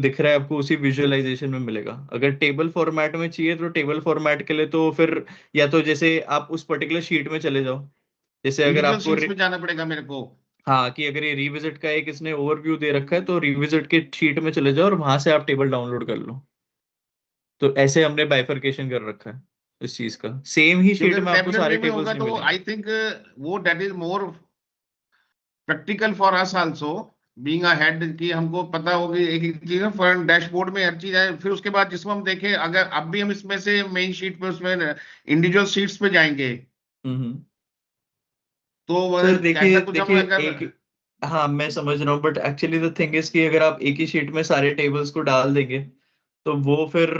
दिख रहा है आपको उसी विजुअलाइजेशन में मिलेगा। अगर टेबल फॉर्मेट में चाहिए तो टेबल फॉर्मेट के लिए तो फिर या तो जैसे आप उस पर्टिकुलर शीट में चले जाओ, जैसे अगर इंडिविजुअल आपको शीट्स में जाना पड़ेगा मेरे को। हाँ कि अगर ये रिविजिट का एक इसने ओवरव्यू दे रखा है तो रिविजिट के शीट में चले जाओ और वहां से आप टेबल डाउनलोड कर लो। तो ऐसे हमने बाइफरकेशन कर रखा है इस चीज का। सेम ही क्योंकि शीट में आपको टेबलर सारे व्यू में टेबल्स होगा नहीं तो मिलेंगे। आई थिंक वो that is more practical for us also, being a head, कि हमको पता होगी एक एक चीज ना, फ्रंट डैशबोर्ड में हर चीज है। फिर उसके बाद जिसमें हम देखें, अगर अब भी हम इसमें से मेन शीट पे उसमें इंडिविजुअल शीट्स पे जाएंगे, हम्म। तो सर देखिए ऐसा कुछ हम देखिए अगर। एक, हाँ मैं समझ रहा हूँ but actually the thing is कि अगर आप एक ही शीट में सारे टेबल्स को डाल देंगे तो वो फिर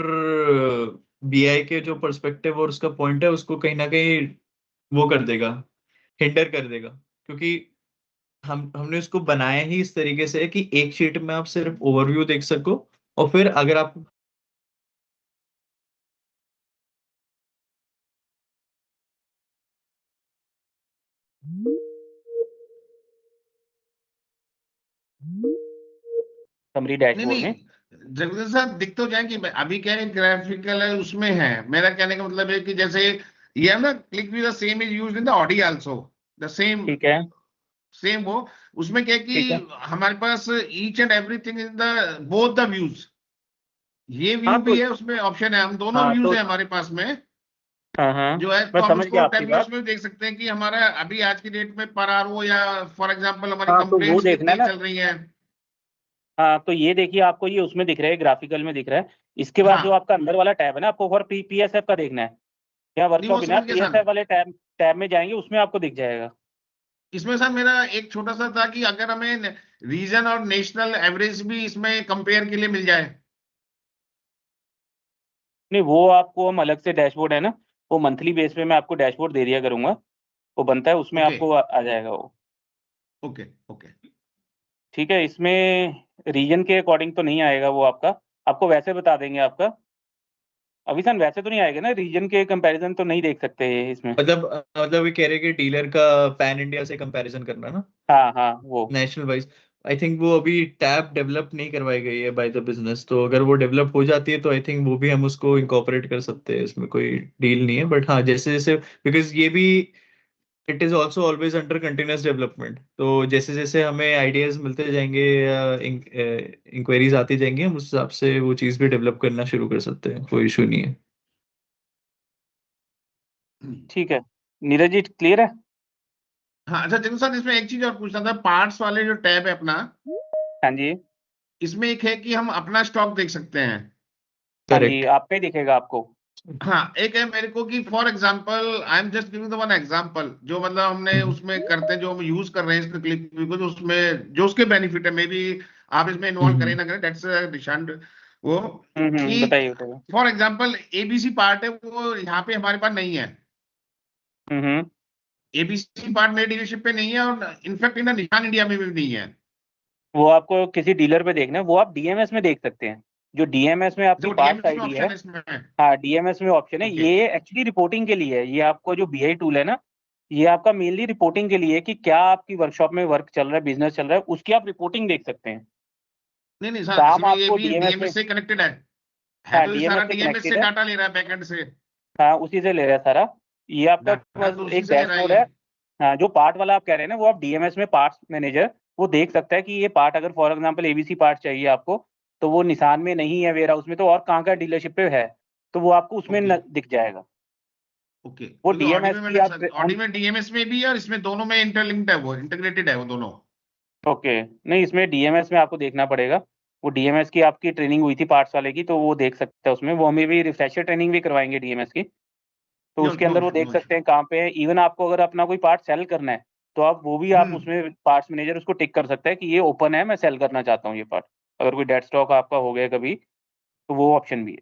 बीआई के जो पर्सपेक्टिव और उसका पॉइंट है उसको कहीं ना कहीं वो कर देगा, हिंडर कर देगा। क्योंकि हमने उसको बनाया ही इस तरीके से है कि एक शीट में आप सिर्फ ओवरव्यू देख सको, और फिर अगर आप समरी नहीं डैशबोर्ड नहीं, में। जगदीश साहब दिख तो जाएंगे, अभी क्या है ग्राफिकल है उसमें है। मेरा कहने का मतलब है कि जैसे ये है ना, click view the same is used in the Audi also, the same ठीक है। सेम वो। उसमें क्या है कि ठीक है। हमारे पास each and everything in the both the views, ये हाँ व्यू तो भी है उसमें ऑप्शन है, हम दोनों हाँ व्यूज तो है हमारे पास में हाँ हाँ, जो है। मैं तो हम समझ उसको गया आपकी टेबलर्स बात। में भी देख सकते हैं कि हमारा अभी आज की डेट में पर आवर या फॉर एग्जांपल हमारी हाँ तो वो कंप्लेंट्स देखना है कितनी ना। चल रही हैं। हाँ तो ये देखिए, आपको ये उसमें दिख रहा है, ग्राफिकल में दिख रहा है। इसके बाद जो हाँ, आपका अंदर वाला टैब है ना, आपको फॉर पीएसएफ का देखना है। या नहीं वो वर्कशॉप इन है, समझ गया सर। पीएसएफ वाले टैब टैब में जाएंगे, उसमें आपको दिख जाएगा। इसमें सर मेरा एक छोटा सा था कि अगर हमें रीजन और नेशनल एवरेज भी इसमें कंपेयर के लिए मिल जाए। नहीं, वो आपको हम अलग से डैशबोर्ड है ना, वो मंथली बेस पे मैं आपको डैशबोर्ड दे दिया करूंगा। वो बनता है, उसमें ओके आपको आ जाएगा वो। Okay okay. ठीक है, इसमें रीजन के अकॉर्डिंग तो नहीं आएगा वो आपका, आपको वैसे बता देंगे आपका। अभी सन वैसे तो नहीं आएगा ना, रीजन के कंपैरिजन तो नहीं देख सकते इसमें। मतलब ये कह रहे हैं कि डीलर का पैन इंडिया से कंपैरिजन करना ना, हाँ हाँ वो। National wise. आई थिंक वो अभी टैब डेवलप नहीं करवाई गई है बाय द बिजनेस, तो अगर वो डेवलप हो जाती है तो आई थिंक वो भी हम उसको इनकॉर्पोरेट कर सकते हैं, इसमें कोई डील नहीं है। बट हाँ जैसे जैसे, बिकॉज ये भी it is also always under continuous development, तो जैसे जैसे हमें आइडियाज मिलते जाएंगे या इंक्वायरीज आती जाएंगी, हम उस हिसाब से वो चीज़ भी डेवलप करना शुरू कर सकते हैं, कोई इशू नहीं है। ठीक है, नीरज जी क्लियर है। हाँ अच्छा जगदीश सर, इसमें एक चीज और पूछना था, पार्ट्स वाले जो टैब है अपना, हाँ जी। इसमें एक है कि हम अपना स्टॉक देख सकते हैं। हाँ जी, करेक्ट। आपका ही दिखेगा आपको। हाँ, एक है मेरे को कि for example I am just giving the one example, जो मतलब हमने उसमें करते हैं, जो हम यूज कर रहे हैं इसके क्लिक व्यू को, जो उसमें जो उसके बेनिफिट है, मे बी आप इसमें इन्वॉल्व करें हम्म ना करें, दैट्स निशान वो, कि बताइए बताइए। फॉर एग्जांपल एबीसी पार्ट है वो यहाँ पे हमारे पास नहीं है। हम्म। एबीसी पार्ट मेरे डीलरशिप पे नहीं है, और इनफैक्ट इन निशान इंडिया में भी नहीं है। वो आपको किसी डीलर पे देखना है, वो आप डीएमएस में देख सकते हैं। जो डीएमएस में आपकी जो पार्ट्स डीएमएस में आईडी है। ऑप्शन है इसमें। हाँ, डीएमएस में ऑप्शन है, ओके ये एक्चुअली रिपोर्टिंग के लिए है। ये आपको जो बीआई टूल है ना, ये आपका मेनली रिपोर्टिंग के लिए है कि क्या आपकी वर्कशॉप में वर्क चल रहा है, बिजनेस चल रहा है, उसकी आप रिपोर्टिंग देख सकते हैं। नहीं नहीं सर, काम इसमें ये आपको भी डीएमएस में। डीएमएस से कनेक्टेड है हाँ, तो ये सारा डीएमएस से डीएमएस से कनेक्टेड है। डाटा ले रहा है बैकएंड से। हाँ, उसी से ले रहा है सारा। ये आपका डाटा बस तो उसी एक से ले रहा है डैशबोर्ड ये। है। हाँ, जो पार्ट वाला आप कह रहे हैं ना, वो आप डीएमएस में पार्ट्स मैनेजर वो देख सकता है कि ये पार्ट, अगर फॉर एग्जांपल एबीसी पार्ट चाहिए आपको, तो वो निशान में नहीं है वेयर हाउस में, तो और कहाँ का डीलरशिप पे है, तो वो आपको उसमें ओके दिख जाएगा। ओके, वो क्योंकि ऑडी डीएमएस में की आप मैं ऑडी हम। में डीएमएस में भी है, और इसमें दोनों में इंटरलिंक्ड है, वो इंटीग्रेटेड है वो दोनों। ओके, नहीं इसमें डीएमएस में आपको देखना पड़ेगा। वो डीएमएस की आपकी ट्रेनिंग हुई थी पार्ट्स वाले की, तो वो देख सकता है उसमें। वो हमें भी रिफ्रेशर ट्रेनिंग भी करवाएंगे डीएमएस की, तो नो उसके नो अंदर वो इशू देख नो इशू। सकते हैं कहाँ पे है। इवन आपको अगर अपना कोई पार्ट सेल करना है, तो आप वो भी आप हम्म। उसमें पार्ट्स मैनेजर उसको टिक कर सकता है कि ये ओपन है, मैं सेल करना चाहता हूँ ये पार्ट। अगर कोई डेड स्टॉक आपका हो गया कभी, तो वो ऑप्शन भी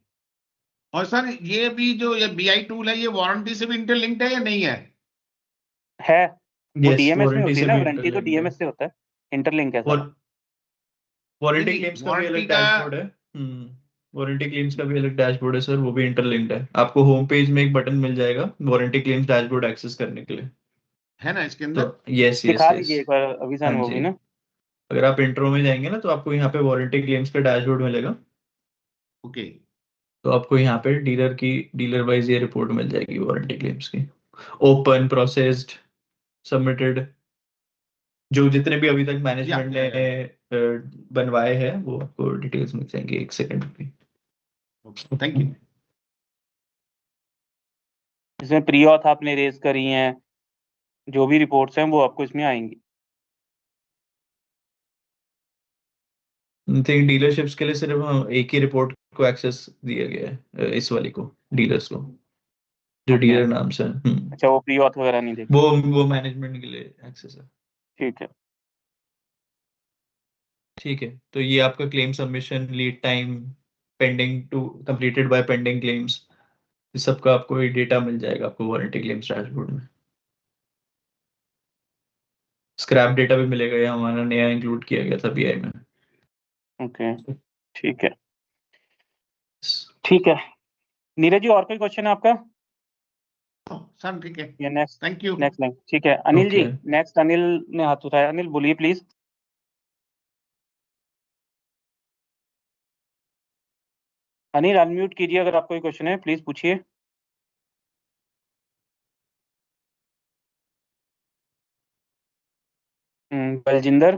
और सर ये भी जो ये बीआई टूल है, ये वारंटी से भी इंटरलिंक्ड है या नहीं है? है। वो यस, डीएमएस में वारंटी होती है से ना, भी वारंटी तो इंटरलिंक्ड है। डीएमएस से होता है। इंटरलिंक है और सारा। नहीं वारंटी नहीं, क्लेम्स का भी वारंटी अलग का। डैशबोर्ड है। वारंटी क्लेम्स का भी अलग डैशबोर्ड है सर, वो भी इंटरलिंक्ड है। आपको होम पेज में एक बटन मिल जाएगा वारंटी क्लेम्स डैशबोर्ड एक्सेस करने के लिए। है ना इसके तो अंदर? यस यस दिखा यस। दीजिए एक बार अभी सन हाँ वो जी। भी ना। अगर आप इंट्रो में जाएंगे ना तो आपको यहाँ पे वारंटी क्लेम्स का डैशबोर्ड मिलेगा। ओके। तो आपको यहाँ पे डीलर वाइज ये रिपोर्ट मिल जाएगी वारंटी क्लेम्स की, ओपन, प्रोसेस्ड, सबमिटेड, जो जितने भी अभी तक या मैनेजमेंट या ने या बनवाए हैं वो आपको डिटेल्स मिल जाएंगे 1 सेकंड में। Thank you. इसमें प्री ऑथ आपने रेज करी हैं, जो भी रिपोर्ट्स हैं वो आपको इसमें आएंगी। थिंक डीलरशिप्स के लिए सिर्फ हम एक ही रिपोर्ट को एक्सेस दिया गया है, इस वाली को, डीलर्स को, जो ओके, डीलर नाम से है। अच्छा वो प्री ऑथ वगैरह नहीं देखी। वो मैनेजमेंट के लिए एक्सेस है। ठीक है। ठीक है, तो ये आपका claim submission, lead time, pending to completed by pending claims, इस सबका आपको ये डेटा मिल जाएगा आपको वारंटी क्लेम्स डैशबोर्ड में। स्क्रैप डेटा भी मिलेगा, ये हमारा नया इंक्लूड किया गया था बीआई में। ओके, ठीक है। ठीक है नीरज जी, और कोई क्वेश्चन है आपका सर ठीक है, या नेक्स्ट? Thank you. नेक्स्ट नहीं, ठीक है। अनिल जी, ओके, नेक्स्ट अनिल ने हाथ उठाया। अनिल बोलिए प्लीज। अनिल अनम्यूट कीजिए, अगर आपको कोई क्वेश्चन है प्लीज पूछिए। Baljinder.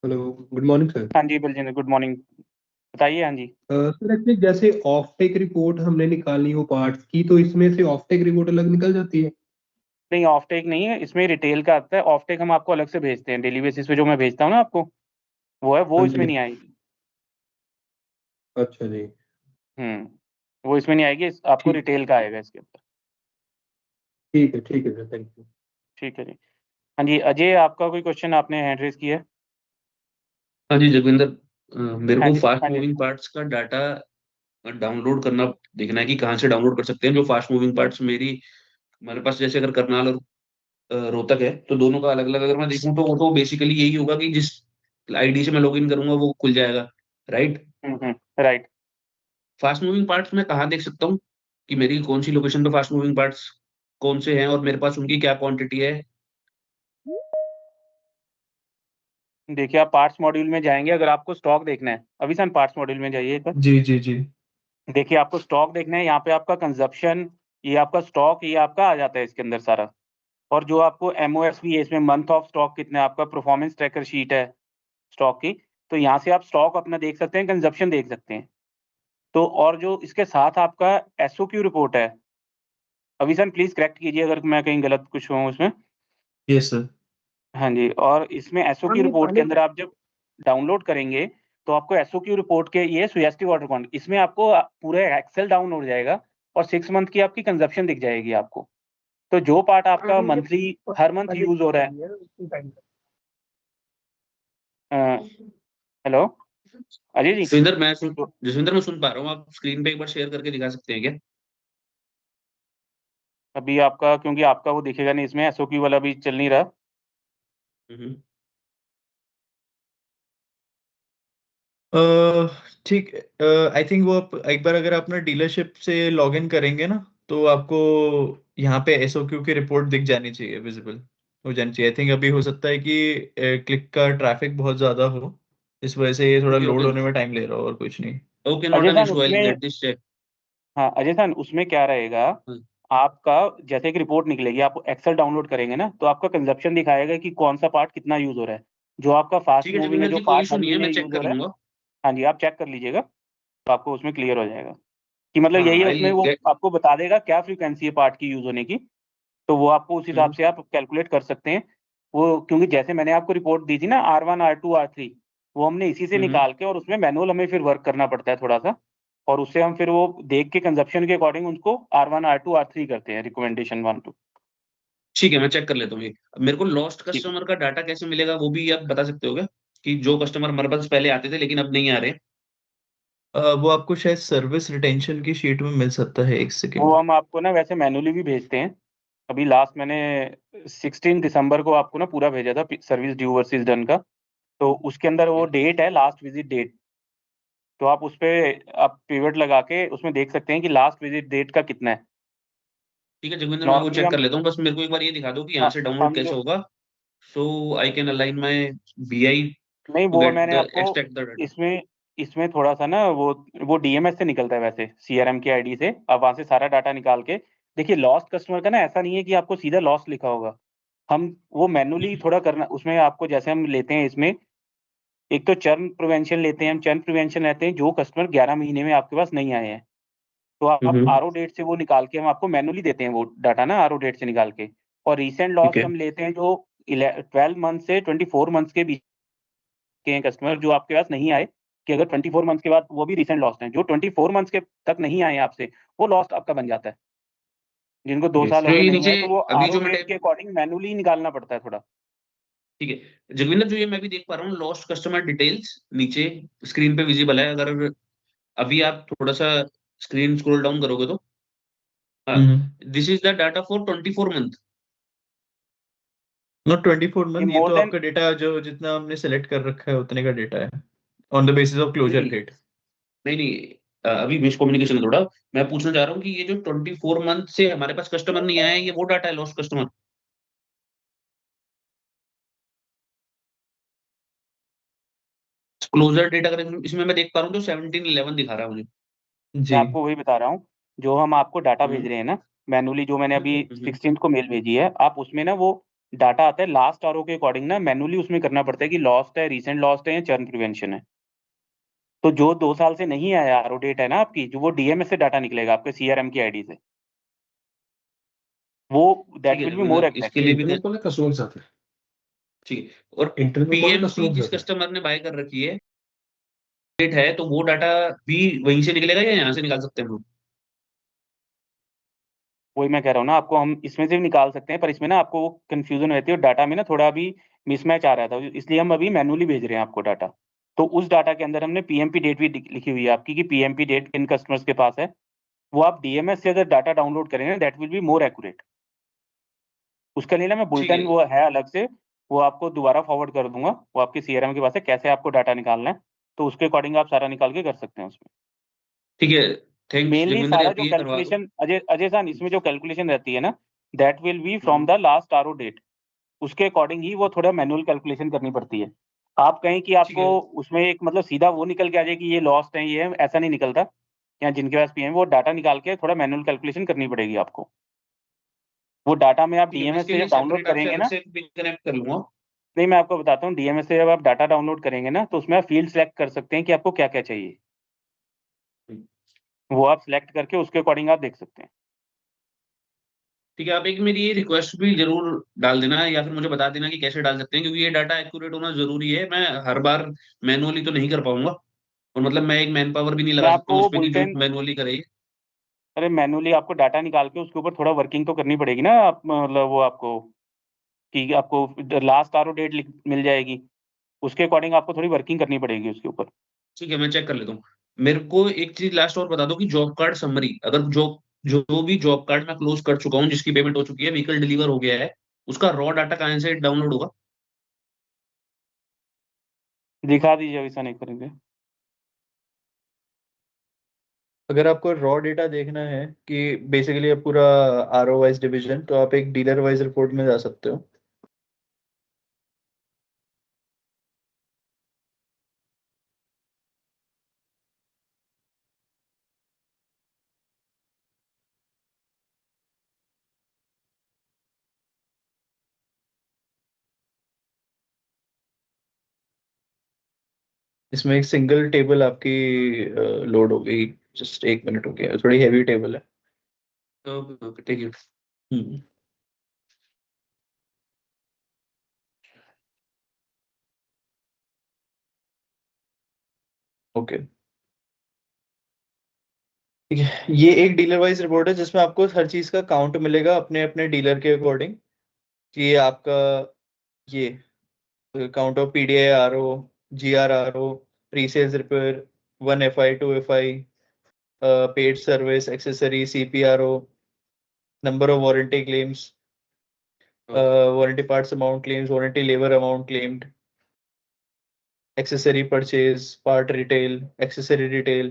Hello, good morning sir. हाँ जी बलजिंदर, गुड मॉर्निंग, बताइए। हाँ जी। सर एक्चुअली जैसे ऑफ टेक रिपोर्ट हमने निकालनी हो पार्ट्स की, तो इसमें से ऑफ टेक रिपोर्ट अलग निकल जाती है? नहीं, ऑफ टेक नहीं है, इसमें रिटेल का आता है। ऑफ टेक हम आपको अलग से भेजते हैं डेली बेसिस पे, जो मैं भेजता हूँ ना आपको, वो है, वो हाँ इसमें जी। नहीं आएगी। अच्छा जी। वो इसमें नहीं आएगी, आपको ठीक रिटेल का आएगा इसके ऊपर। ठीक है सर, थैंक यू। ठीक है जी। हाँ जी अजय, आपका कोई क्वेश्चन आपने हैंड रेज किया है? हाँ जी जगविंदर, मेरे हाँ को जी, फास्ट हाँ जी। मूविंग पार्ट्स का डाटा डाउनलोड करना देखना है कि कहाँ से डाउनलोड कर सकते हैं। जो फास्ट मूविंग पार्ट्स मेरी हमारे पास, जैसे अगर करनाल और रोहतक है, तो दोनों का अलग अलग अगर मैं देखूं तो वो तो बेसिकली यही होगा कि जिस आईडी से मैं लॉगिन करूंगा वो खुल जाएगा, right? Right. Fast moving parts मैं कहाँ देख सकता हूँ कि मेरी कौन सी लोकेशन पे फास्ट मूविंग पार्ट्स कौन से हैं और मेरे पास उनकी क्या क्वांटिटी है? देखिए, आप पार्ट्स मॉड्यूल में जाएंगे, अगर आपको स्टॉक देखना है, अभी सन पार्ट्स मॉड्यूल में जाइए एक बार। जी जी जी। देखिए, आपको स्टॉक देखना है, यहाँ पे आपका कंजप्शन, ये आपका स्टॉक, ये आपका आ जाता है इसके अंदर सारा। और जो आपको एमओएस भी है इसमें, मंथ ऑफ स्टॉक कितना है आपका, परफॉर्मेंस ट्रैकर शीट है स्टॉक की। तो यहाँ से आप स्टॉक अपना देख सकते हैं, कंजप्शन देख सकते हैं। तो और जो इसके साथ आपका एसओक्यू रिपोर्ट है, अभी सन प्लीज करेक्ट कीजिए अगर मैं कहीं गलत कुछ हूँ उसमें। Yes sir. हाँ जी, और इसमें एसओक्यू रिपोर्ट के अंदर आप जब डाउनलोड करेंगे, तो आपको एसओक्यू रिपोर्ट के, ये सुएस्टी वाटर पॉइंट, इसमें आपको पूरा एक्सेल डाउन हो जाएगा और 6 मंथ की आपकी कंजप्शन दिख जाएगी आपको। तो जो पार्ट आपका मंथली, हर मंथ यूज हो रहा है। हेलो अजय जी। जसविंदर मैं सुन पा रहा हूँ, आप स्क्रीन पे एक बार शेयर करके दिखा सकते हैं क्या? अभी आपका, क्योंकि आपका वो दिखेगा नहीं इसमें, एसओक्यू वाला भी चल नहीं रहा। हम्म। ठीक, आई थिंक वो आप एक बार अगर अपना डीलरशिप से लॉग इन करेंगे ना, तो आपको यहाँ पे एसओक्यू की रिपोर्ट दिख जानी चाहिए, विजिबल हो जानी चाहिए। आई थिंक अभी हो सकता है कि क्लिक का ट्रैफिक बहुत ज्यादा हो, इस वजह से ये थोड़ा ओके लोड ओके होने में टाइम ले रहा हो, और कुछ नहीं। ओके, नॉट अजय एन खान इशू, आई उसमें, गेट दिस चेक। हाँ अजय खान उसमें क्या रहेगा, आपका जैसे एक रिपोर्ट निकलेगी, आप एक्सेल डाउनलोड करेंगे ना, तो आपका कंजप्शन दिखाएगा कि कौन सा पार्ट कितना यूज हो रहा है। जो आपका फास्ट ठीक है मूविंग है, जगविंदर जो जी, कोई पार्ट इशू हर नहीं है, महीने मैं चेक यूज हो कर रहा है। लूंगा। हाँ जी, आप चेक कर लीजिएगा, तो आपको उसमें क्लियर हो जाएगा कि मतलब यही हाँ है। उसमें आई वो गेट। आपको बता देगा क्या फ्रीक्वेंसी है पार्ट की यूज होने की, तो वो आपको उस हिसाब से आप कैलकुलेट कर सकते हैं। वो क्योंकि जैसे मैंने आपको रिपोर्ट दी थी ना, R1 R2 R3, वो हमने इसी से निकाल के, और उसमें मैनुअल हमें फिर वर्क करना पड़ता है थोड़ा सा, और उससे हम फिर वो देख के कंजप्शन के अकॉर्डिंग उनको R1 R2 R3 करते हैं, रिकमेंडेशन 1 2। ठीक है, मैं चेक कर लेता हूँ ये। अब मेरे को लॉस्ट ठीक। कस्टमर का डाटा कैसे मिलेगा वो भी आप बता सकते हो क्या? कि जो कस्टमर हमारे पास पहले आते थे लेकिन अब नहीं आ रहे? वो आपको शायद सर्विस रिटेंशन की शीट में मिल सकता है, एक वो सेकेंड। हम आपको ना वैसे मैनुअली भी भेजते हैं। अभी लास्ट मैंने 16 दिसंबर को आपको ना पूरा भेजा था, सर्विस ड्यू वर्सेस डन का। तो उसके अंदर वो डेट है, लास्ट विजिट डेट। तो आप उस पे, आप पिवट लगा के उसमें देख सकते हैं कि लास्ट विजिट डेट का कितना है। ठीक है जगविंदर, मैं वो नॉर्मली चेक हम, कर लेता हूँ, बस मेरे को एक बार ये दिखा दो कि यहाँ हाँ, से डाउनलोड हम कैसे जो, होगा। so I can align my BI नहीं, to वो get मैंने the आपको extract the data. इसमें इसमें थोड़ा सा ना वो डीएमएस से निकलता है, वैसे सीआरएम की आईडी से आप वहां से सारा डाटा निकाल के देखिए। लॉस्ट कस्टमर का ना ऐसा नहीं है कि आपको सीधा लॉस्ट लिखा होगा, हम वो मैनुअली थोड़ा करना उसमें आपको, जैसे हम लेते हैं इसमें एक तो चर्न प्रिवेंशन लेते हैं, हम चर्न प्रिवेंशन लेते हैं जो कस्टमर 11 महीने में आपके पास नहीं आए हैं, तो आप हम्म। आरओ डेट से वो निकाल के हम आपको मैनुअली देते हैं वो डाटा ना, आरओ डेट से निकाल के। और रीसेंट ठीक लॉस्ट है। हम लेते हैं जो 12 मंथ से 24 मंथ के बीच के हैं कस्टमर जो आपके पास नहीं आए, कि अगर 24 मंथ के बाद वो भी रिसेंट लॉस्ट हैं, जो 24 मंथ के तक नहीं आए आपसे वो लॉस्ट आपका बन जाता है। जिनको 2 साल जो हो गए ये नहीं नीचे आए तो वो अभी आरओ जो मैं डेट के अकॉर्डिंग मैनुअली निकालना पड़ता है थोड़ा। ठीक है जगविंदर, जो ये मैं भी देख पा रहा हूँ लॉस्ट कस्टमर डिटेल्स नीचे स्क्रीन पे विजिबल है। अगर अभी आप थोड़ा सा स्क्रीन स्क्रॉल डाउन करोगे तो हाँ, hmm. This is the data for 24 month. Not 24 ये मंथ, ये मोर तो देन आपका डेटा जो जितना हमने सेलेक्ट कर रखा है उतने का डेटा है, on the basis of closure नहीं डेट। नहीं नहीं, अभी मिसकम्युनिकेशन है थोड़ा। मैं पूछना चाह रहा हूँ कि ये जो 24 मंथ से हमारे पास कस्टमर नहीं आया है, ये वो डाटा है लॉस्ट कस्टमर? क्लोजर डेटा अगर इसमें मैं देख पा रहा हूँ तो 17/11 दिखा रहा है मुझे। मैं जी। आपको वही बता रहा हूँ, जो हम आपको डाटा भेज हम्म रहे हैं ना मैनुअली, जो मैंने अभी हम्म। 16 को मेल भेजी है, आप उसमें ना वो डाटा आता है लास्ट आरओ के अकॉर्डिंग ना, मैनुअली उसमें करना पड़ता है कि लॉस्ट है, रिसेंट लॉस्ट है या चर्न प्रिवेंशन है। तो जो 2 साल से नहीं आया आरओ डेट है ना आपकी, जो वो डीएमएस से डाटा निकलेगा आपके सीआरएम की आईडी से, वो ठीक दैट है विल बी मोर जगविंदर, इसके एक्यूरेट। लिए भी इंटरनल कॉल है कस्टमर के साथ है, ठीक है। और इंटरनल कॉल है पीएमपी कस्टमर के जिस साथ है। कस्टमर ने बाय कर रखी है डेट है, तो वो डाटा भी वहीं से निकलेगा या यहाँ से निकाल सकते हैं हम लोग? वही मैं कह रहा हूँ ना आपको, हम इसमें से भी निकाल सकते हैं, पर इसमें ना आपको वो कंफ्यूजन रहती है और डाटा में ना थोड़ा अभी मिसमैच आ रहा था, इसलिए हम अभी मैनुअली भेज रहे हैं आपको डाटा। तो उस डाटा के अंदर हमने पीएमपी डेट भी लिखी हुई है आपकी, कि पीएमपी डेट किन कस्टमर्स के पास है। वो आप डीएमएस से अगर डाटा डाउनलोड करेंगे that will be more accurate. उसके लिए ना मैं ठीक है बुलेटिन वो है अलग से, वो आपको दोबारा फॉरवर्ड कर दूंगा, वो आपके सीआरएम के पास है, कैसे आपको डाटा निकालना है, तो उसके अकॉर्डिंग आप सारा निकाल के कर सकते हैं उसमें। ठीक है। थैंक्स मेनली जगविंदर, सारा आप जो ये करवा दो। कैलकुलेशन अजय अजय सर, इसमें जो कैलकुलेशन रहती है ना, that will be from the last RO date. उसके अकॉर्डिंग ही वो थोड़ा मैनुअल कैलकुलेशन करनी पड़ती है। आप कहें कि ठीक आपको है उसमें एक मतलब सीधा वो निकल के आ जाए कि ये लॉस्ट है, ये है, ऐसा नहीं निकलता। या जिनके पास पीएम वो डाटा निकाल के थोड़ा मैनुअल कैलकुलेशन करनी पड़ेगी आपको। वो डाटा में आप ठीक है, मैं डीएमएस इसके से लिए जब डाउनलोड सेपरेट आपसे करेंगे अलग ना, से पिन कनेक्ट कर लूंगा। नहीं मैं आपको बताता हूँ, डीएमएस से जब आप डाटा डाउनलोड करेंगे ना, तो उसमें आप फील्ड सेलेक्ट कर सकते हैं कि आपको क्या क्या चाहिए, वो आप सिलेक्ट करके उसके अकॉर्डिंग आप देख सकते हैं। ठीक है, आप एक मेरी ये रिक्वेस्ट भी जरूर डाल देना या फिर मुझे बता देना कि कैसे डाल सकते हैं, क्योंकि ये डाटा एक्यूरेट होना जरूरी है। मैं हर बार मैनुअली तो नहीं कर पाऊंगा, और मतलब मैं एक मैन पावर भी नहीं मैं लगा सकता आपको हूँ उस वो पर कि जो बुलेटिन, मैनुअली करे। अरे मैनुअली आपको डाटा निकाल के उसके ऊपर थोड़ा वर्किंग तो करनी पड़ेगी ना, आप मतलब वो आपको कि आपको लास्ट आरओ डेट मिल जाएगी, उसके अकॉर्डिंग आपको थोड़ी वर्किंग करनी पड़ेगी उसके ऊपर। ठीक है, मैं चेक कर लेता हूँ। मेरे को एक चीज लास्ट और बता दो कि जॉब कार्ड समरी, अगर जो जो भी जॉब कार्ड मैं क्लोज कर चुका हूँ जिसकी पेमेंट हो चुकी है, व्हीकल डिलीवर हो गया है, उसका रॉ डाटा कहाँ से डाउनलोड होगा? दिखा दीजिए, अभी ऐसा नहीं करेंगे। अगर आपको रॉ डेटा देखना है कि बेसिकली पूरा आरओ वाइज डिवीजन, तो आप एक डीलर वाइज रिपोर्ट में जा सकते हो। इसमें एक सिंगल टेबल आपकी लोड हो गई, जस्ट 1 मिनट हो गया, थोड़ी हैवी टेबल है। ओके ओके, ठीक है। हम्म। ओके, ठीक है। ये एक डीलर वाइज रिपोर्ट है जिसमें आपको हर चीज का काउंट मिलेगा अपने अपने डीलर के अकॉर्डिंग, कि ये आपका ये count of PDI RO, GR RO, pre sales repair, 1 FI 2 FI, paid service accessory CPRO, number of warranty claims, okay warranty parts amount claims, warranty labour amount claimed, accessory purchase, part retail, accessory retail,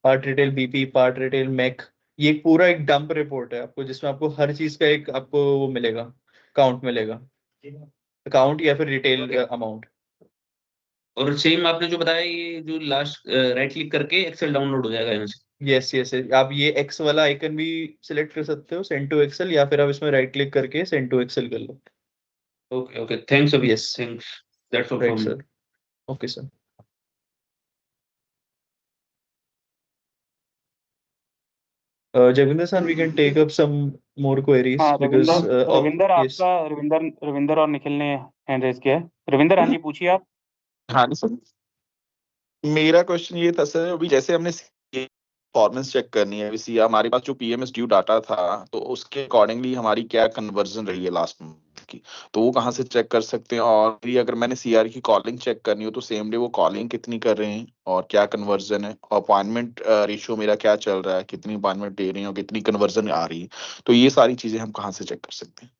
part retail BP, part retail mac. ये पूरा एक dump report है आपको, जिसमें आपको हर चीज का एक आपको वो मिलेगा, काउंट मिलेगा। अकाउंट या फिर रिटेल Okay. अमाउंट। और सेम आपने जो बताया, ये जो लास्ट राइट क्लिक करके एक्सेल डाउनलोड हो जाएगा यहाँ से। यस यस, आप ये एक्स वाला आइकन भी सिलेक्ट कर सकते हो, सेंड टू एक्सेल, या फिर आप इसमें राइट क्लिक करके सेंड टू एक्सेल कर लो। ओके ओके, थैंक्स अभी, yes, thanks, that's all right from me. Sir. Okay sir. Javinder sir, we can take up some more queries हाँ because रविंदर yes. आपका, रविंदर और निखिल ने हैंड रेज किया है। रविंदर, हाँ जी, पूछिए आप। हाँ जी सर, मेरा क्वेश्चन ये था सर, अभी जैसे हमने परफॉर्मेंस चेक करनी है, अभी हमारे पास जो पीएमएस ड्यू डाटा था तो उसके अकॉर्डिंगली हमारी क्या कन्वर्जन रही है लास्ट मंथ की, तो वो कहाँ से चेक कर सकते हैं? और भी अगर मैंने सीआर की कॉलिंग चेक करनी हो तो सेम डे वो कॉलिंग कितनी कर रहे हैं और क्या कन्वर्जन है, और अपॉइंटमेंट रेशियो मेरा क्या चल रहा है, कितनी अपॉइंटमेंट दे रही है और कितनी कन्वर्जन आ रही है, तो ये सारी चीजें हम कहाँ से चेक कर सकते हैं?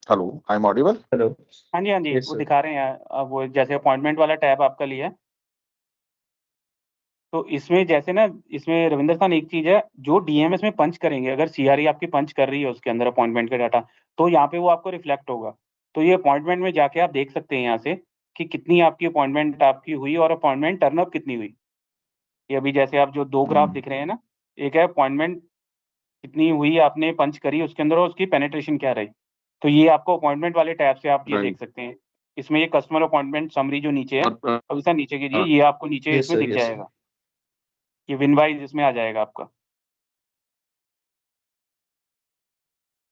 Hello, I am audible? Hello. हाँ जी, हाँ जी, Yes, वो sir. दिखा रहे हैं। अब वो जैसे अपॉइंटमेंट वाला टैब आपका लिया है, तो इसमें जैसे ना, इसमें रविंदर खान एक चीज है, जो डीएमएस में पंच करेंगे, अगर सीआरई आपकी पंच कर रही है उसके अंदर अपॉइंटमेंट का डाटा, तो यहाँ पे वो आपको रिफ्लेक्ट होगा। तो ये अपॉइंटमेंट में जाके आप देख सकते हैं यहाँ से कि कितनी आपकी अपॉइंटमेंट आपकी हुई और अपॉइंटमेंट टर्नअप कितनी हुई। ये अभी जैसे आप जो दो ग्राफ दिख रहे हैं ना, एक है अपॉइंटमेंट कितनी हुई आपने पंच करी उसके अंदर और उसकी पेनिट्रेशन क्या रही, तो ये आपको अपॉइंटमेंट वाले टैब से आप ये देख राइट। सकते हैं। इसमें ये कस्टमर अपॉइंटमेंट समरी जो नीचे है, और अभी सर नीचे कीजिए, ये आपको नीचे Yes, इसमें sir. दिख Yes, sir. जाएगा, ये विन वाइज इसमें आ जाएगा आपका।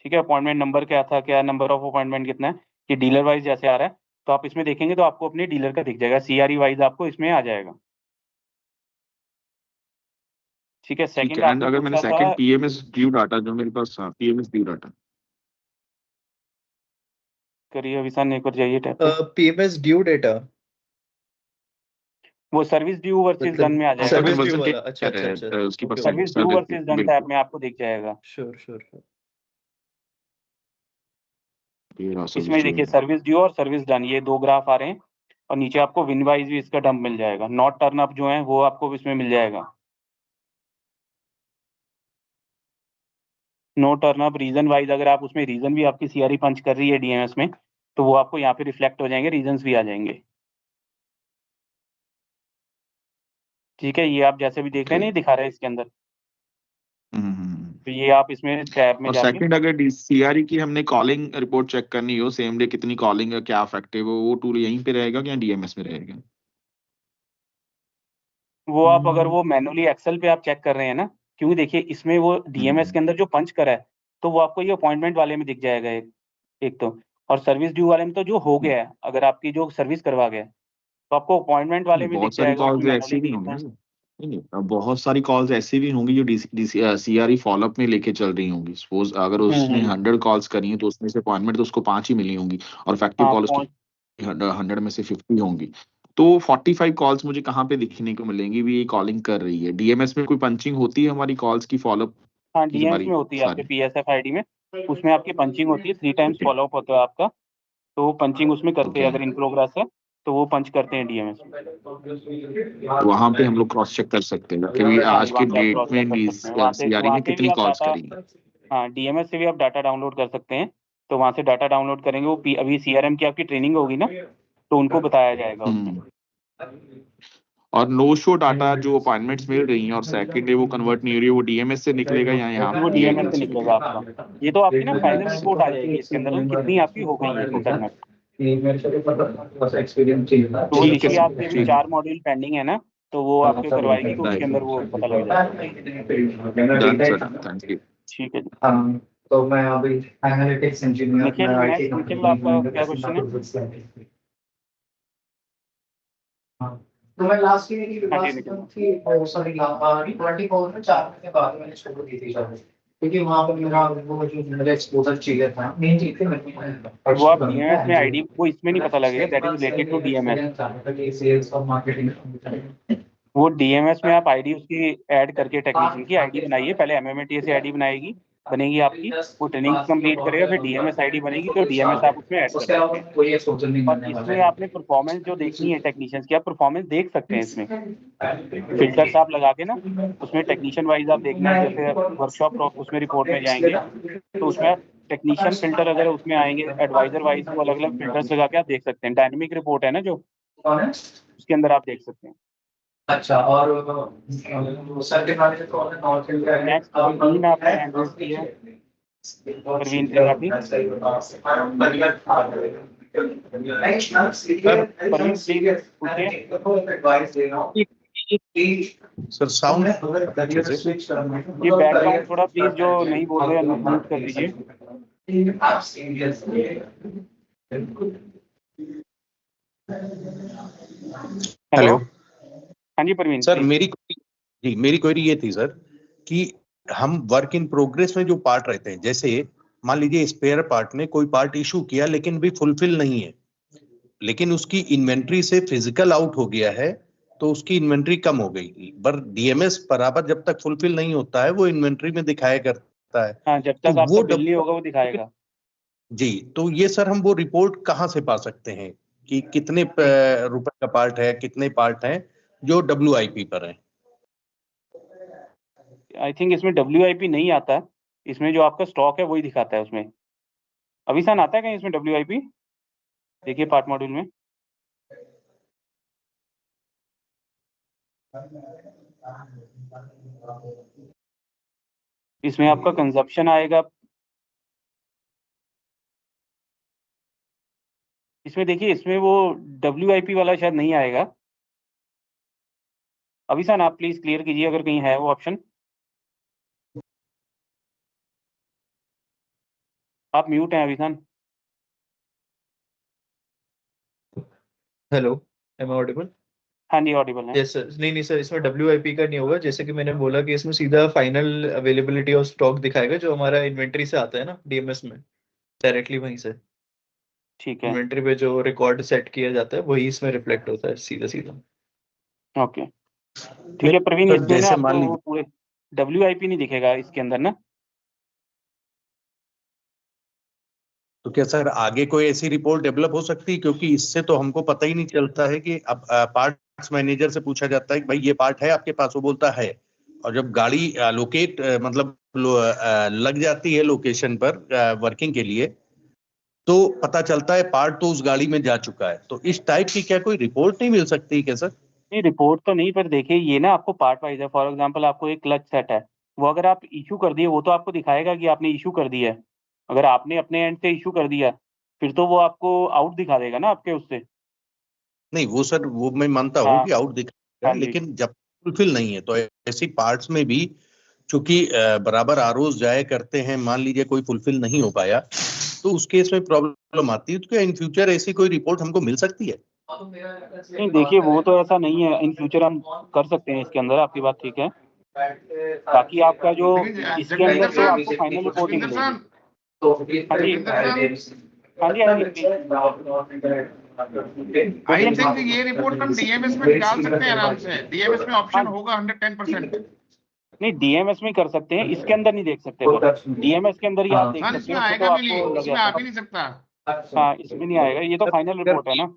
ठीक है, अपॉइंटमेंट नंबर क्या था, क्या नंबर ऑफ अपॉइंटमेंट कितना है, ये डीलर वाइज जैसे आ रहा है, तो आप इसमें देखेंगे तो आपको अपने डीलर का दिख जाएगा, सीआरई वाइज आपको इसमें आ जाएगा। ठीक है, ठीक सेकंड है। एंड आपने अगर मैंने पूछा था, सेकंड पीएमएस ड्यू डाटा जो मेरे पास था, पीएमएस ड्यू डाटा, करिए अभी सर एक बार जाइए टैब पे, PMS ड्यू डेटा, वो सर्विस ड्यू वर्सेस डन मतलब में आ उसका जाएगा। सर्विस ड्यू कन्वर्जन वाला। क्या अच्छा अच्छा है, अच्छा। उसकी okay okay. Service percent due service, versus done tab बिल्कुल। में आपको दिख जाएगा। Sure sure sure. ये रहा सर्विस इसमें ड्यू देखिए डाटा। सर्विस ड्यू और सर्विस डन, ये दो ग्राफ आ रहे हैं, और नीचे आपको विन वाइज भी इसका डंप मिल जाएगा। नॉट टर्न अप जो है वो आपको इसमें मिल जाएगा। No turn up reason wise, अगर आप उसमें रीजन भी आपकी सीआरई पंच कर रही है डीएमएस में, तो वो आपको यहाँ पे रिफ्लेक्ट हो जाएंगे, रीजंस भी आ जाएंगे। ठीक है, ये आप जैसे भी देख रहे हैं, नहीं दिखा रहा है इसके अंदर, तो ये आप इसमें टैब में और जाके, सेकंड, अगर सीआरई की हमने कॉलिंग रिपोर्ट चेक करनी हो सेम डे, कितनी कॉलिंग है, क्या इफेक्टिव है, वो टूल यहीं पे रहेगा क्या डीएमएस में रहेगा? वो आप अगर वो मैनुअली एक्सेल पे आप चेक कर रहे हैं ना, क्योंकि देखिए इसमें वो डीएमएस के अंदर जो पंच करा है, तो वो आपको ये अपॉइंटमेंट वाले में दिख जाएगा एक तो, और सर्विस ड्यू वाले में तो जो हो गया है, अगर आपकी जो सर्विस करवा गया है, तो आपको अपॉइंटमेंट वाले में दिख बहुत सारी जाएगा, उसमें कॉल्स मैनुअली ऐसी भी होंगी देखना ना है। सर? नहीं नहीं, अब बहुत सारी कॉल्स ऐसी भी होंगी जो सीआरई फॉलोअप में लेके चल रही होंगी। सपोज अगर उसने हम्म। 100 कॉल्स करी हैं तो उसमें से अपॉइंटमेंट तो उसको 5 ही मिली होंगी, और इफेक्टिव हाँ कॉल उसकी 100 में से 50 होंगी। तो 45 कॉल्स मुझे कहाँ पे दिखने को मिलेंगी भी ये कॉलिंग कर रही है? डीएमएस में कोई पंचिंग होती है हमारी कॉल्स की, फॉलोअप हाँ, की डीएमएस हमारी में होती है आपके सारी? पीएसएफ आईडी में, उसमें आपकी पंचिंग होती है, 3 टाइम्स फॉलोअप होता है आपका, तो वो पंचिंग उसमें करते हैं, ओके, अगर इन प्रोग्रेस है तो वो पंच करते हैं डीएमएस में। वहां पे हम लोग क्रॉस चेक कर सकते हैं कि हाँ जी, आज के वहाँ से आप क्रॉस डेट चेक में कर सकते हैं, वहाँ से सीआरई वहाँ ने से भी कितनी आप कॉल्स डाटा, करी हैं। हाँ डीएमएस से भी आप डाटा डाउनलोड कर सकते हैं, तो वहाँ से डाटा डाउनलोड करेंगे, वो अभी सीआरएम की आपकी ट्रेनिंग होगी ना, तो उनको बताया जाएगा उसमें। और नो शो डाटा जो अपॉइंटमेंट्स मिल रही हैं और सेकंड डे वो कन्वर्ट नहीं हो रही है, वो डीएमएस से निकलेगा या यहाँ वो डीएमएस से पीआईएल से निकलेगा निकलेगा? आपका, ये तो आपकी ना फाइनल रिपोर्ट आ जाएगी इसके अंदर, तो कितनी आपकी हो गई है टर्नअप। तो वो ठीक है देखिए सर, आपके अभी ठीक 4 मॉड्यूल पेंडिंग है ना, तो वो आपके करवाएगी, तो उसके अंदर वो पता लग जाएगा। Done sir, thank you. ठीक है जी। तो मैं अभी एनालिटिक्स इंजीनियर में Nikhil, IT next company Nikhil, आपका क्या क्वेश्चन है? में। हाँ, तो मैं लास्ट ईयर की हाँ जी लास्ट निखिल। मंथ की सॉरी 24 में 4 महीने बाद मैंने छोड़ दी थी शायद, क्योंकि वहाँ पर मेरा वो जो मेरा एक्सपोजर चाहिए था, मेन चीज थी वो आप डीएमएस में आईडी, वो इसमें नहीं पता लगेगा, that is related to DMS. Sales और मार्केटिंग। वो डीएमएस में आप आईडी उसकी ऐड करके टेक्नीशियन की आईडी बनाइए, पहले एमएमएटीएस से आईडी बनाएगी, बनेगी आपकी, वो ट्रेनिंग कंप्लीट करेगा, फिर डीएमएस आईडी बनेगी, तो डीएमएस आप उसमें ऐड कर उसके अलावा सकते हैं। कोई एक्सपोजर नहीं और करने वाला इसमें है। आपने परफॉर्मेंस जो देखनी है टेक्नीशियंस की, आप परफॉर्मेंस देख सकते हैं इसमें, फिल्टर्स आप लगा के ना, उसमें टेक्नीशियन वाइज आप देखना है, जैसे वर्कशॉप उसमें रिपोर्ट में जाएंगे तो उसमें टेक्नीशियन फिल्टर अगर उसमें आएंगे एडवाइजर वाइज, वो अलग अलग फिल्टर्स लगा के आप देख सकते हैं। डायनेमिक रिपोर्ट है ना जो, कौन है? उसके अंदर आप देख सकते हैं। अच्छा, और सर्किट मैनेजर कौन है? नॉर्थ का है। नेक्स्ट परवीन आपने हैंडल किया, परवीन त्रिपाठी। परवीन प्लीज पूछिए। सर साउंड ये बैकग्राउंड थोड़ा प्लीज जो नहीं बोल रहे म्यूट कर दीजिए। हेलो, हाँ जी परवीन सर प्लीज। मेरी क्वेरी ये थी सर कि हम वर्क इन प्रोग्रेस में जो पार्ट रहते हैं, जैसे मान लीजिए स्पेयर पार्ट ने कोई पार्ट इशू किया लेकिन भी फुलफिल नहीं है, लेकिन उसकी इन्वेंट्री से फिजिकल आउट हो गया है, तो उसकी इन्वेंट्री कम हो गई, पर डीएमएस बराबर जब तक फुलफिल नहीं होता है वो इन्वेंट्री में दिखाया करता है। हाँ, जब तो तक आपका वो बिल नहीं होगा वो दिखाएगा। जी, तो ये सर हम वो रिपोर्ट कहाँ से पा सकते हैं कि कितने रुपए का पार्ट है, कितने पार्ट हैं जो WIP पर हैं? आई थिंक इसमें WIP नहीं आता है, इसमें जो आपका स्टॉक है वही दिखाता है उसमें। अभिसान आता है कहीं इसमें WIP? देखिए पार्ट मॉड्यूल में। इसमें आपका कंजप्शन आएगा, इसमें देखिए, इसमें वो WIP वाला शायद नहीं आएगा। अभिसान आप प्लीज क्लियर कीजिए अगर कहीं है वो ऑप्शन। आप म्यूट हैं Abhisan. Hello, am I audible? हाँ जी ऑडिबल है। Yes sir. नहीं सर, इसमें WIP का नहीं होगा। जैसे कि मैंने बोला कि इसमें सीधा फाइनल अवेलेबिलिटी ऑफ स्टॉक दिखाएगा, जो हमारा इन्वेंट्री से आता है ना डीएमएस में, डायरेक्टली वहीं से ठीक है, इन्वेंट्री पे जो रिकॉर्ड सेट किया जाता है वही इसमें रिफ्लेक्ट होता है सीधा सीधा। ओके ठीक है प्रवीण, तो इसमें ना जैसे मान आपको लीजिए वो पूरे WIP नहीं दिखेगा इसके अंदर ना। तो क्या सर आगे कोई ऐसी रिपोर्ट डेवलप हो सकती है, क्योंकि इससे तो हमको पता ही नहीं चलता है कि अब पार्ट्स मैनेजर से पूछा जाता है कि भाई ये पार्ट है आपके पास, वो बोलता है, और जब गाड़ी लोकेट मतलब लग जाती है लोकेशन पर वर्किंग के लिए, तो पता चलता है पार्ट तो उस गाड़ी में जा चुका है। तो इस टाइप की क्या कोई रिपोर्ट नहीं मिल सकती क्या सर? नहीं, रिपोर्ट तो नहीं, पर देखिए ये ना आपको पार्ट वाइज है। फॉर एग्जांपल आपको एक क्लच सेट है, वो अगर आप इशू कर दिए, वो तो आपको दिखाएगा कि आपने इशू कर दिया है। अगर आपने अपने एंड से इशू कर दिया, फिर तो वो आपको आउट दिखा देगा ना आपके उससे। नहीं वो सर, वो मैं मानता हूँ हाँ कि आउट दिखा, हाँ जी। लेकिन जब फुलफिल नहीं है तो ऐसी पार्ट्स में भी चूंकि बराबर आरओज जाया करते हैं, मान लीजिए कोई फुलफिल नहीं हो पाया, तो उस केस में प्रॉब्लम आती है। तो क्या इन फ्यूचर ऐसी कोई रिपोर्ट हमको मिल सकती है? नहीं देखिए, वो तो ऐसा नहीं है, इन फ्यूचर हम कर सकते हैं इसके अंदर, आपकी बात ठीक है। बाकी आपका जो लेकिन इसके अंदर जगविंदर तो सर, आपको फाइनल रिपोर्टिंग जगविंदर मिलेगी। सर, हाँ जी जगविंदर सर, हाँ जी हाँ जी प्लीज आई बोलिए थिंक ना। ये रिपोर्ट हम डीएमएस में निकाल सकते हैं आराम से। डीएमएस में हाँ ऑप्शन होगा 110%। नहीं, DMS में कर सकते हैं, इसके अंदर नहीं देख सकते, पर DMS के अंदर ही आप देख सर सकते इसमें हैं, उससे तो आएगा भी नहीं, आपको लग इसमें आ जाता भी है। नहीं सकता। हाँ इसमें नहीं आएगा, ये तो फाइनल रिपोर्ट है ना।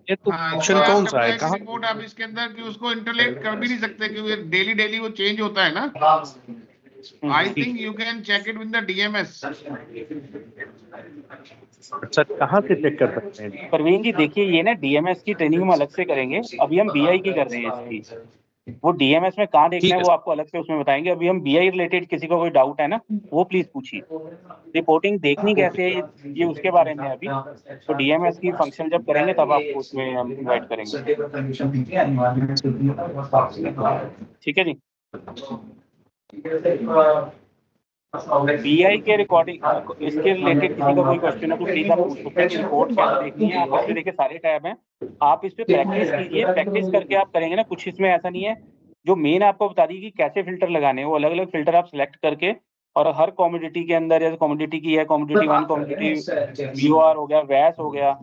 ये तो हाँ, ऑप्शन इसमें आप कौन सा है, WIP कहाँ? रिपोर्ट आप इसके अंदर कि उसको इंटरलेट कर भी नहीं सकते, क्योंकि डेली डेली वो चेंज होता है ना। I think you can check it with the DMS. अच्छा, कहाँ से चेक कर सकते हैं? परवीन जी देखिए, ये ना DMS की ट्रेनिंग हम अलग से करेंगे, अभी हम BI की कर रहे हैं इसकी। वो DMS में कहाँ देखना ठीक है है वो आपको अलग से उसमें बताएंगे। अभी हम BI रिलेटेड किसी को कोई डाउट है ना, वो प्लीज पूछिए। रिपोर्टिंग देखनी कैसे है ये उसके बारे में है अभी, तो DMS की फंक्शन जब करेंगे तब आपको उसमें हम इन्वाइट करेंगे। ठीक है जी। BI के रिकॉर्डिंग इसके रिलेटेड किसी का कोई क्वेश्चन है तो प्लीज आप पूछ सकते हैं कि रिपोर्ट कैसे देखनी है। आप इसमें देखिए सारे टैब हैं, आप इस पे प्रैक्टिस कीजिए, प्रैक्टिस करके आप करेंगे ना, कुछ इसमें ऐसा नहीं है। जो मेन आपको बता दी कि कैसे फिल्टर लगाने हैं, वो अलग अलग फिल्टर आप सिलेक्ट करके, और हर कॉमोडिटी के अंदर, जैसे कॉमोडिटी की है, कॉमोडिटी 1, कॉमोडिटी BOR हो गया, वैस हो गया,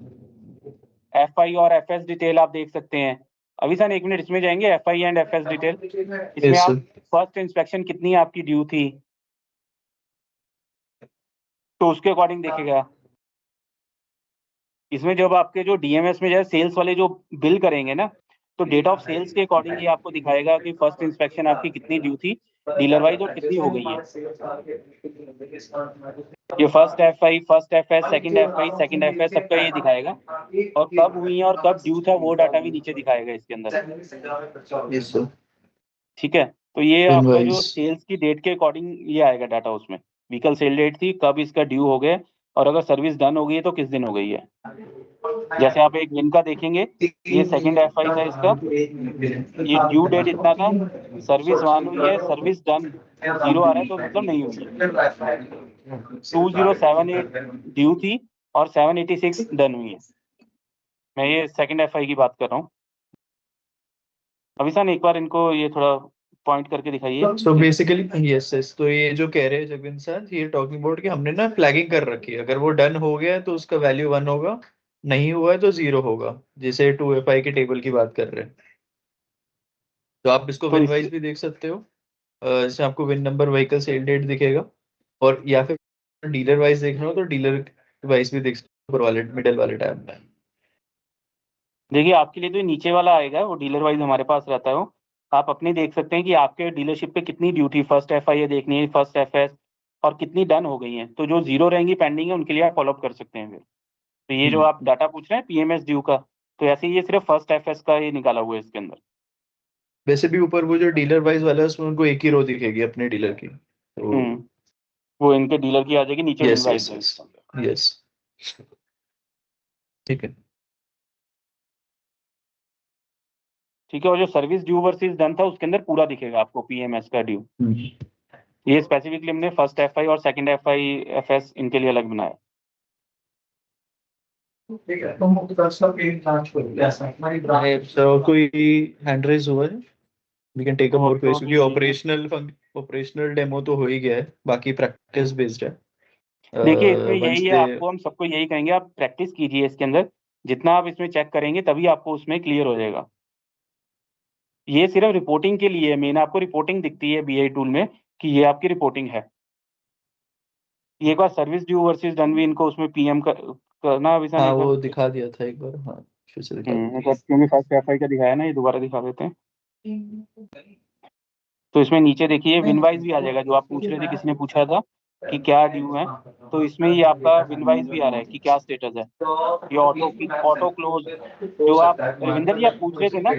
FI और FS डिटेल आप देख सकते हैं। अभी सर 1 मिनट इसमें जाएंगे, FI एंड FS डिटेल। इसमें यस आप सर। फर्स्ट इंस्पेक्शन कितनी आपकी ड्यू थी, तो उसके अकॉर्डिंग देखेगा। इसमें जब आपके जो डीएमएस में जो है सेल्स वाले जो बिल करेंगे ना, तो डेट ऑफ सेल्स के अकॉर्डिंग ये आपको दिखाएगा कि फर्स्ट इंस्पेक्शन आपकी कितनी ड्यू थी डीलर वाइज और कितनी हो गई है। ये first FI, first FS, second FI, second FS सबका ये दिखाएगा, और कब हुई है और कब ड्यू था वो डाटा भी नीचे दिखाएगा इसके अंदर। Yes sir. ठीक है, तो ये आपका जो इनवाइस सेल्स की डेट के अकॉर्डिंग ये आएगा डाटा उसमें, व्हीकल सेल डेट थी, कब इसका ड्यू हो गया, और अगर सर्विस डन हो गई है तो किस दिन हो गई है। जैसे आप एक दिन का देखेंगे, ये सेकंड एफआई था इसका, ये ड्यू डेट इतना था, सर्विस 1 हुई है, सर्विस डन 0 आ रहा है तो मतलब नहीं हुई है। 2078 ड्यू थी और 786 डन हुई है। मैं ये सेकंड एफआई की बात कर रहा हूँ। अभिशान एक बार इनको ये थोड़ा पॉइंट करके दिखाइए। सो बेसिकली यस, तो ये जो कह रहे हैं जगविंद सर, ये टॉकिंग अबाउट कि हमने ना फ्लैगिंग कर रखी है, अगर वो डन हो गया है तो उसका वैल्यू 1 होगा, नहीं हुआ है तो 0 होगा, जैसे 2FI के टेबल की बात कर रहे हैं। तो आप इसको तो विन इस वाइज भी देख सकते हो, जैसे आपको VIN number, vehicle sale date दिखेगा, और या फिर डीलर वाइज देखना हो तो डीलर वाइज भी देख सकते हो, ऊपर वाले मिडिल वाले टैब में। देखिए आपके लिए तो ये नीचे वाला आएगा, वो डीलर वाइज हमारे पास रहता है वो। आप अपने देख सकते हैं कि आपके डीलरशिप पे कितनी ड्यूटी, फर्स्ट एफआई ये देखनी है, फर्स्ट एफएस, और कितनी डन हो गई है। तो जो 0 रहेंगी पेंडिंग है उनके लिए आप फॉलोअप कर सकते हैं फिर। तो ये जो आप डाटा पूछ रहे हैं पीएमएस ड्यू का, तो ऐसे ही ये सिर्फ फर्स्ट एफएस का ये निकाला हुआ है इसके अंदर। वैसे भी ऊपर वो जो डीलर वाइज वाला है उसमें उनको एक ही रो दिखेगी अपने डीलर की, तो वो इनके डीलर की आ जाएगी, नीचे यस विनवाइज यस है। यस यस, ठीक है। ठीक है, और जो सर्विस ड्यू वर्सेस डन था उसके अंदर पूरा दिखेगा आपको पीएमएस का ड्यू। ये स्पेसिफिकली हमने फर्स्ट एफआई और सेकंड एफआई एफएस इनके लिए अलग बनाया। सर कोई हैंड रेज हुआ है? वी कैन टेक अ और मोर तो क्वेश्चन, क्योंकि नहीं है। ऑपरेशनल डेमो तो हो ही गया है, बाकी प्रैक्टिस बेस्ड है। देखिए इसमें वंस यही है, दे आपको हम सबको यही कहेंगे, आप प्रैक्टिस कीजिए इसके अंदर। जितना आप इसमें चेक करेंगे तभी आपको उसमें क्लियर हो जाएगा। ये सिर्फ रिपोर्टिंग के लिए है, मेन आपको रिपोर्टिंग दिखती है बीआई टूल में कि ये आपकी रिपोर्टिंग है। ये एक बार सर्विस ड्यू वर्सेस डन भी इनको उसमें पीएम करना अभी हाँ एक बार। वो दिखा दिया था एक बार, हाँ फिर से दिखा देते एक बार क्योंकि फर्स्ट एफआई का दिखाया ना, ये दोबारा दिखा देते हैं। तो इसमें नीचे देखिए विनवाइज भी आ जाएगा, जो आप पूछ रहे थे किसने पूछा था कि क्या ड्यू है, तो इसमें ये आपका विनवाइज भी आ रहा है कि क्या स्टेटस है। ये ऑटो क्लोज, जो आप रविंदर जी आप पूछ रहे थे ना,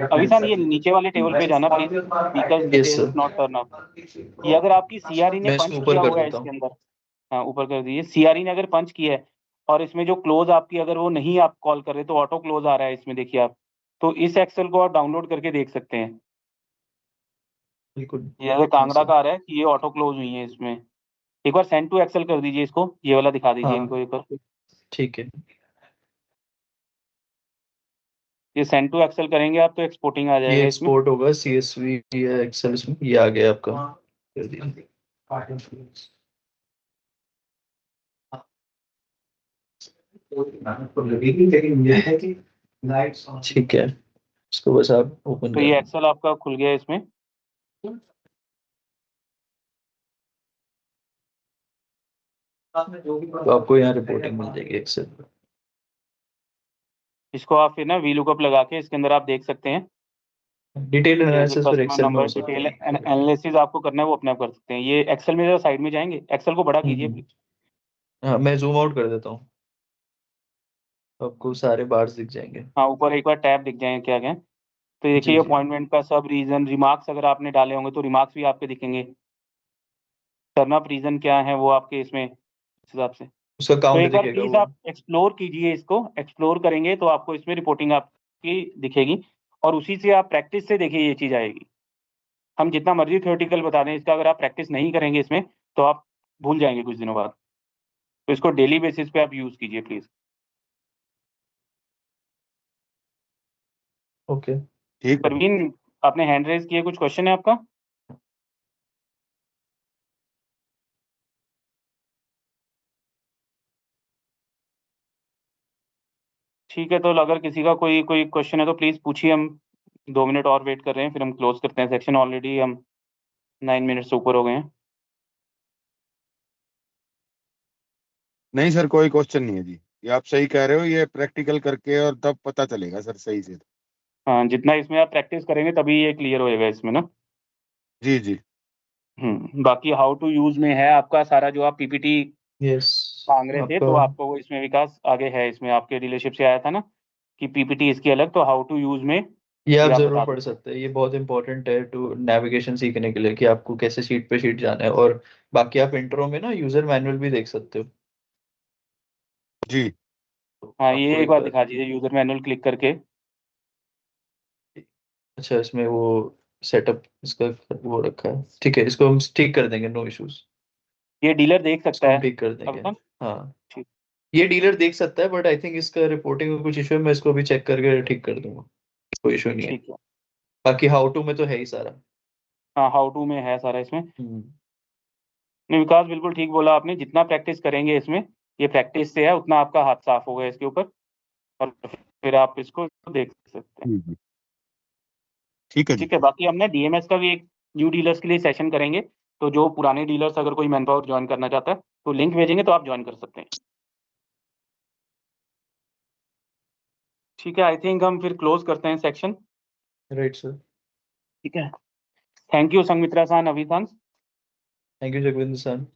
अभिशान ये नीचे वाले टेबल पे जाना प्लीज, व्हीकल्स हैं। Yes details sir, not turn up. ये अगर आपकी सीआरई ने मैं पंच इसको ऊपर किया कर हुआ है देता इसके हूँ। अंदर, हाँ ऊपर कर दीजिए, सीआरई ने अगर पंच किया है और इसमें जो क्लोज आपकी अगर वो नहीं आप कॉल कर रहे तो ऑटो क्लोज आ रहा है इसमें, देखिए आप। तो इस एक्सेल को आप डाउनलोड करके देख सकते हैं। बिल्कुल। ये अगर यस कांगड़ा सर। का आ रहा है कि ये ऑटो क्लोज हुई है इसमें। एक बार सेंड टू एक्सेल कर दीजिए इसको, ये वाला दिखा दीजिए हाँ इनको एक बार। ठीक है। ये सेंड टू एक्सेल करेंगे आप तो एक्सपोर्टिंग आ ये जाएगा इसमें। एक्सपोर्ट होगा CSV या एक्सेल में, ये आ गया आपका, कर दिया। ठीक है, इसको बस आप ओपन तो कर ये दें। एक्सेल आपका खुल गया इसमें। तो आपको यहाँ रिपोर्टिंग मिल जाएगी एक्सेल पर। इसको आप फिर ना वीलुकअप लगा के इसके अंदर आप देख सकते हैं। डिटेल जैसे एनालिसिस फिर कस्टमर एक्सेल में हो नंबर सकता डिटेल है। एनालिसिस आपको करना है वो अपने आप कर सकते हैं। ये एक्सेल में जरा साइड में जाएंगे, एक्सेल को बड़ा कीजिए प्लीज। हाँ मैं जूम आउट कर देता हूँ, आपको सारे बार्स दिख जाएंगे। हाँ ऊपर एक बार टैब दिख जाएंगे क्या क्या। तो जी देखिए जी। अपॉइंटमेंट का सब रीजन, रिमार्क्स अगर आपने डाले होंगे तो रिमार्क्स भी आपके दिखेंगे। टर्न अप रीजन क्या है वो आपके इसमें इस हिसाब से। उसका तो काउंट एक बार दिखेगा प्लीज वो। आप एक्सप्लोर कीजिए इसको, एक्सप्लोर करेंगे तो आपको इसमें रिपोर्टिंग आपकी दिखेगी, और उसी से आप प्रैक्टिस से देखिए ये चीज आएगी। हम जितना मर्जी थ्योरेटिकल बता दें, इसका अगर आप प्रैक्टिस नहीं करेंगे इसमें तो आप भूल जाएंगे कुछ दिनों बाद। तो इसको डेली बेसिस पे आप यूज कीजिए प्लीज। ओके। ठीक है। परवीन आपने हैंड रेज किया, कुछ क्वेश्चन है आपका? ठीक है, तो अगर किसी का कोई कोई क्वेश्चन है तो प्लीज पूछिए। हम 2 मिनट और वेट कर रहे हैं, फिर हम क्लोज करते हैं सेक्शन। ऑलरेडी हम 9 मिनट से ऊपर हो गए हैं। नहीं सर, कोई क्वेश्चन नहीं है जी, ये आप सही कह रहे हो, ये प्रैक्टिकल करके और तब पता चलेगा सर सही से। हाँ, जितना इसमें आप प्रैक्टिस करेंगे तभी ये क्लियर होएगा इसमें ना। जी जी। बाकी हाउ टू यूज में है आपका सारा जो आप पीपीटी यस मांग रहे थे, आपका तो आपको वो इसमें विकास आगे है, इसमें आपके डीलरशिप से आया था ना कि पीपीटी इसकी अलग, तो हाउ टू यूज में ये आप ये आप जरूर बता पढ़ दो। सकते हैं, ये बहुत इंपॉर्टेंट है टू नेविगेशन सीखने के लिए कि आपको कैसे शीट पे शीट जाना है। और बाकी आप इंट्रो में ना यूजर मैनुअल भी देख सकते हो। जी तो हाँ, आपको ये एक एक बार बार, दिखा दीजिए यूजर मैनुअल क्लिक करके। अच्छा इसमें वो सेटअप इसका वो रखा है, ठीक है, इसको हम ठीक कर देंगे, नो इश्यूज, ये डीलर देख सकता इसको हम है ठीक कर देंगे। अभी तक। हाँ ठीक। ये डीलर देख सकता है, बट आई थिंक इसका रिपोर्टिंग में कुछ इशू है, मैं इसको भी चेक करके ठीक कर दूंगा, कोई इशू नहीं है। ठीक है। बाकी हाउ टू में तो है ही सारा। हाँ, हाउ टू में है सारा इसमें। हम्म, नहीं, विकास बिल्कुल ठीक बोला आपने, जितना प्रैक्टिस करेंगे इसमें, ये प्रैक्टिस से है, उतना आपका हाथ साफ होगा इसके ऊपर, और फिर आप इसको देख सकते हैं। जी, ठीक है जी। ठीक है, बाकी हमने डीएमएस का भी एक न्यू डीलर्स के लिए सेशन करेंगे, तो जो पुराने डीलर्स अगर कोई मैन पावर ज्वाइन करना चाहता है तो लिंक भेजेंगे, तो आप ज्वाइन कर सकते हैं। ठीक है, आई थिंक हम फिर क्लोज करते हैं सेक्शन। Right sir. ठीक है, थैंक यू संगमित्रा सान, अभी सान। Thank you Jagvinder sir.